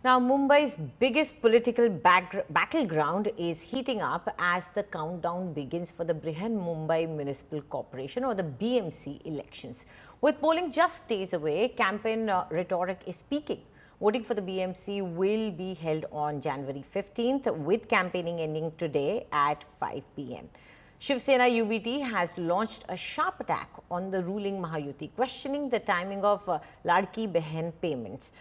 Now, Mumbai's biggest political battleground is heating up as the countdown begins for the Brihan Mumbai Municipal Corporation or the BMC elections. With polling just days away, campaign rhetoric is peaking. Voting for the BMC will be held on January 15th, with campaigning ending today at 5 p.m. Shiv Sena UBT has launched a sharp attack on the ruling Mahayuti, questioning the timing of Ladki Behen payments.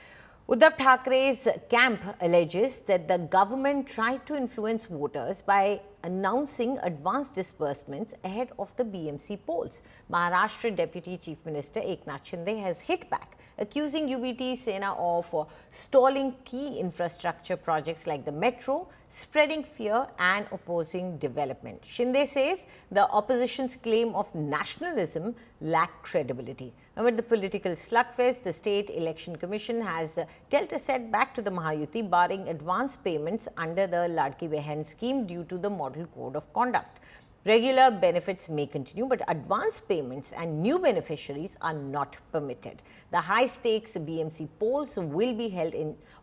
Uddhav Thackeray's camp alleges that the government tried to influence voters by announcing advance disbursements ahead of the BMC polls. Maharashtra Deputy Chief Minister Eknath Shinde has hit back, accusing UBT Sena of stalling key infrastructure projects like the metro, spreading fear and opposing development. Shinde says the opposition's claim of nationalism lack credibility. Amid the political slugfest, the State Election Commission has dealt a setback to the Mahayuti, barring advance payments under the Ladki Behen scheme due to the Model Code of Conduct. Regular benefits may continue, but advance payments and new beneficiaries are not permitted. The high-stakes BMC polls will be held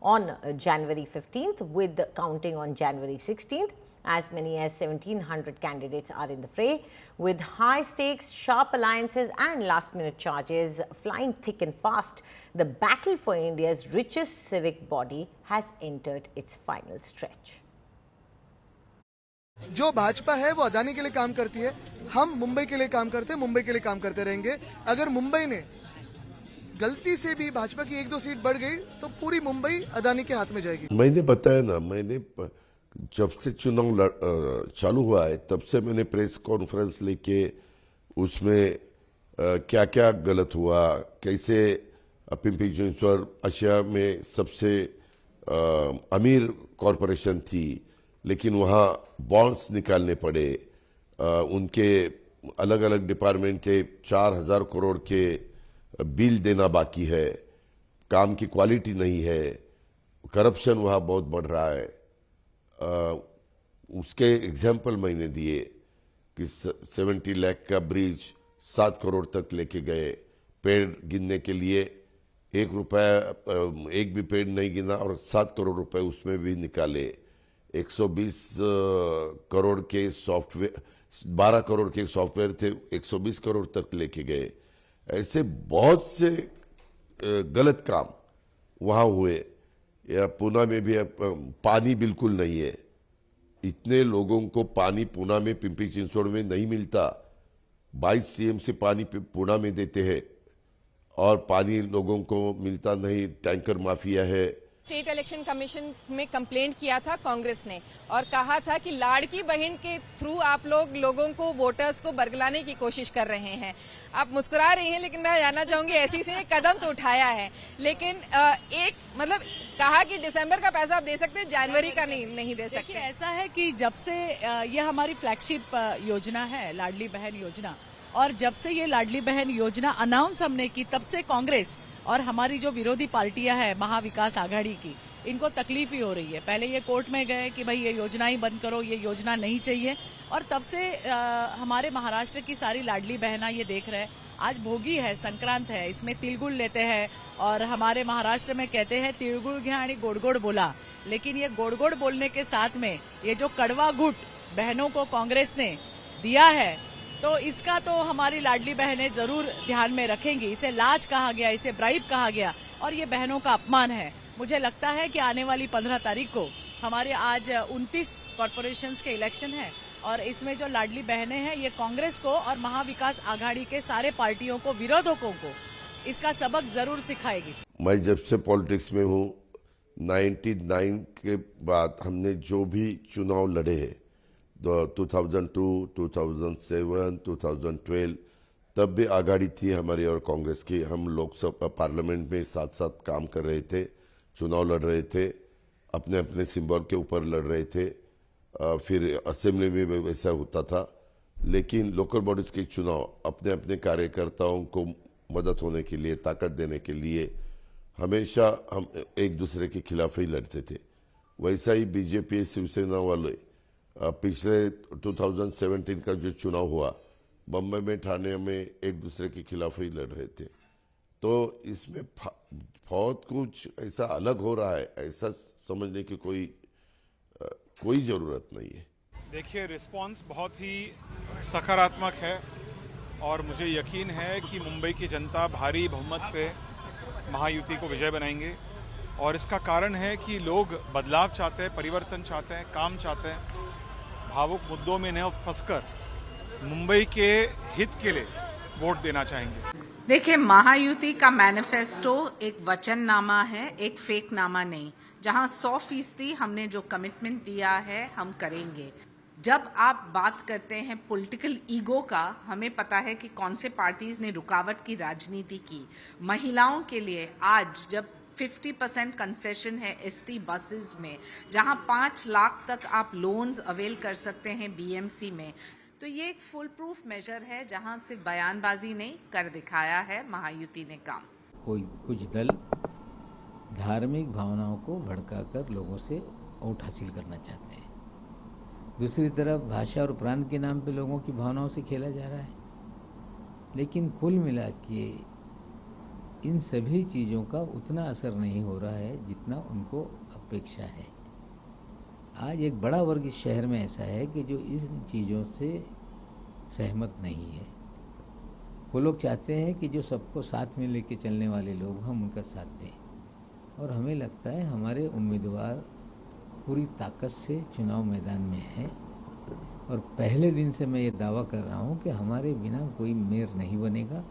on January 15th, with counting on January 16th. As many as 1,700 candidates are in the fray, with high stakes, sharp alliances and last-minute charges flying thick and fast. The battle for India's richest civic body has entered its final stretch. जो भाजपा है वो अदानी के लिए काम करती है, हम मुंबई के लिए काम करते हैं, मुंबई के लिए काम करते रहेंगे। अगर मुंबई ने गलती से भी भाजपा की 1-2 सीट बढ़ गई तो पूरी मुंबई अदानी के हाथ में जाएगी। मैंने बताया ना, मैंने जब से चुनाव चालू हुआ है तब से मैंने प्रेस कॉन्फ्रेंस लेके उसमें क्या क्या गलत हुआ, कैसे पिंपरी चिंचवड एशिया में सबसे अमीर कॉरपोरेशन थी, लेकिन वहाँ बॉन्ड्स निकालने पड़े, उनके अलग अलग डिपार्टमेंट के 4,000 करोड़ के बिल देना बाकी है, काम की क्वालिटी नहीं है, करप्शन वहाँ बहुत बढ़ रहा है। उसके एग्जाम्पल मैंने दिए कि 70 लाख का ब्रिज 7 करोड़ तक लेके गए, पेड़ गिनने के लिए 1 रुपया एक भी पेड़ नहीं गिना और 7 करोड़ रुपए उसमें भी निकाले। 120 करोड़ के सॉफ्टवेयर, 12 करोड़ के सॉफ्टवेयर थे, 120 करोड़ तक लेके गए। ऐसे बहुत से गलत काम वहाँ हुए। या पूना में भी पानी बिल्कुल नहीं है, इतने लोगों को पानी पूना में पिंपरी चिंचवड में नहीं मिलता। 22 टीएमसी पानी पूना में देते हैं और पानी लोगों को मिलता नहीं, टैंकर माफिया है। स्टेट इलेक्शन कमीशन में कंप्लेंट किया था कांग्रेस ने और कहा था कि लाड़की बहन के थ्रू आप लोगों को, वोटर्स को बरगलाने की कोशिश कर रहे हैं। आप मुस्कुरा रही हैं, लेकिन मैं जानना चाहूंगी ऐसी से एक कदम तो उठाया है, लेकिन एक मतलब कहा कि दिसंबर का पैसा आप दे सकते हैं, जनवरी का नहीं दे सकते। ऐसा है कि जब से ये हमारी फ्लैगशिप योजना है लाडली बहन योजना, और जब से ये लाडली बहन योजना अनाउंस हमने की तब से कांग्रेस और हमारी जो विरोधी पार्टियां हैं महाविकास आघाड़ी की, इनको तकलीफ ही हो रही है। पहले ये कोर्ट में गए कि भाई ये योजना ही बंद करो, ये योजना नहीं चाहिए, और तब से हमारे महाराष्ट्र की सारी लाडली बहना ये देख रहे हैं। आज भोगी है, संक्रांत है, इसमें तिलगुड़ लेते हैं और हमारे महाराष्ट्र में कहते हैं तिलगुड़ घ्या आणि गोड गोड बोला। लेकिन ये गोड गोड बोलने के साथ में ये जो कड़वा घुट बहनों को कांग्रेस ने दिया है, तो इसका तो हमारी लाडली बहनें जरूर ध्यान में रखेंगी। इसे लाज कहा गया, इसे ब्राइब कहा गया और ये बहनों का अपमान है। मुझे लगता है कि आने वाली 15 तारीख को हमारे आज 29 कॉर्पोरेशंस के इलेक्शन है और इसमें जो लाडली बहनें हैं ये कांग्रेस को और महाविकास आघाड़ी के सारे पार्टियों को, विरोधकों को इसका सबक जरूर सिखाएगी। मैं जब से पॉलिटिक्स में हूँ, 99 के बाद हमने जो भी चुनाव लड़े हैं, 2002, 2007, 2012, तब भी आघाड़ी थी हमारी और कांग्रेस की। हम लोकसभा पार्लियामेंट में साथ साथ काम कर रहे थे, चुनाव लड़ रहे थे, अपने अपने सिंबल के ऊपर लड़ रहे थे। फिर असेंबली में भी वैसा होता था। लेकिन लोकल बॉडीज के चुनाव अपने अपने कार्यकर्ताओं को मदद होने के लिए, ताकत देने के लिए हमेशा हम एक दूसरे के खिलाफ ही लड़ते थे। वैसा ही बीजेपी शिवसेना वाले पिछले 2017 का जो चुनाव हुआ, बम्बई में, ठाणे में एक दूसरे के खिलाफ ही लड़ रहे थे। तो इसमें बहुत कुछ ऐसा अलग हो रहा है, ऐसा समझने की कोई जरूरत नहीं है। देखिए, रिस्पांस बहुत ही सकारात्मक है और मुझे यकीन है कि मुंबई की जनता भारी बहुमत से महायुति को विजय बनाएंगे। और इसका कारण है कि लोग बदलाव चाहते हैं, परिवर्तन चाहते हैं, काम चाहते हैं, भावुक मुद्दों में न फंसकर मुंबई के हित के लिए वोट देना चाहेंगे। देखिए, महायुति का मैनिफेस्टो एक वचननामा है, एक फेक नामा नहीं, जहां 100% हमने जो कमिटमेंट दिया है हम करेंगे। जब आप बात करते हैं पॉलिटिकल ईगो का, हमें पता है कि कौन से पार्टीज ने रुकावट की राजनीति की। महिलाओं के लिए आज जब 50% कंसेशन है एसटी बसेस में, जहां 5 लाख तक आप लोन्स अवेल कर सकते हैं बीएमसी में, तो ये एक फुल प्रूफ मेजर है जहां सिर्फ बयानबाजी नहीं कर दिखाया है महायुति ने काम। कुछ दल धार्मिक भावनाओं को भड़काकर लोगों से वोट हासिल करना चाहते हैं। दूसरी तरफ भाषा और प्रांत के नाम पे लोगों की भावनाओं से खेला जा रहा है। लेकिन कुल मिला के इन सभी चीज़ों का उतना असर नहीं हो रहा है जितना उनको अपेक्षा है। आज एक बड़ा वर्ग इस शहर में ऐसा है कि जो इन चीज़ों से सहमत नहीं है। वो लोग चाहते हैं कि जो सबको साथ में लेके चलने वाले लोग हम उनका साथ दें, और हमें लगता है हमारे उम्मीदवार पूरी ताकत से चुनाव मैदान में है। और पहले दिन से मैं ये दावा कर रहा हूँ कि हमारे बिना कोई मेयर नहीं बनेगा।